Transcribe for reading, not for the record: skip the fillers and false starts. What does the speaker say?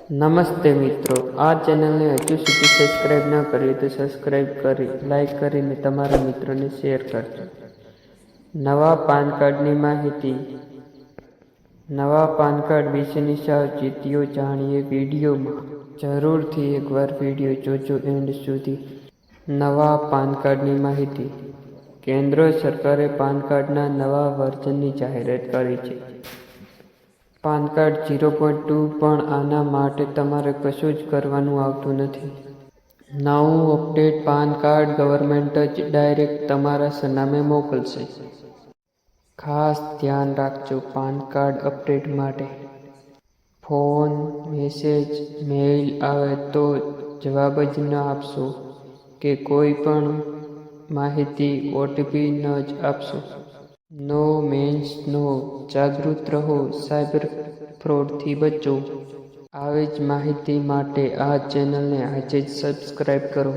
નમસ્તે મિત્રો, આ ચેનલને હજુ સુધી સબસ્ક્રાઇબ ન કરી તો સબસ્ક્રાઇબ કરી લાઈક કરીને તમારા મિત્રોને શેર કરજો. નવા પાન કાર્ડની માહિતી. નવા પાન કાર્ડ વિશેની સાવચેતીઓ જાણીએ વિડીયોમાં. જરૂરથી એકવાર વિડીયો જોજો એન્ડ સુધી. નવા પાન કાર્ડની માહિતી. કેન્દ્ર સરકારે પાન કાર્ડના નવા વર્ઝનની જાહેરાત કરી છે. પાન કાર્ડ 0.2 પણ આના માટે તમારે કશું જ કરવાનું આવતું નથી. નવું અપડેટ પાન કાર્ડ ગવર્મેન્ટ જ ડાયરેક્ટ તમારા સરનામે મોકલશે. ખાસ ધ્યાન રાખજો પાન કાર્ડ અપડેટ માટે. ફોન, મેસેજ, મેઇલ આવે તો જવાબ જ ન આપશો કે કોઈ પણ માહિતી ઓટીપી ન જ આપશો. નો મેન્સ નો. જાગૃત રહો, સાયબર ફ્રોડથી બચો. આવી જ માહિતી માટે આ ચેનલને આજે જ સબસ્ક્રાઇબ કરો.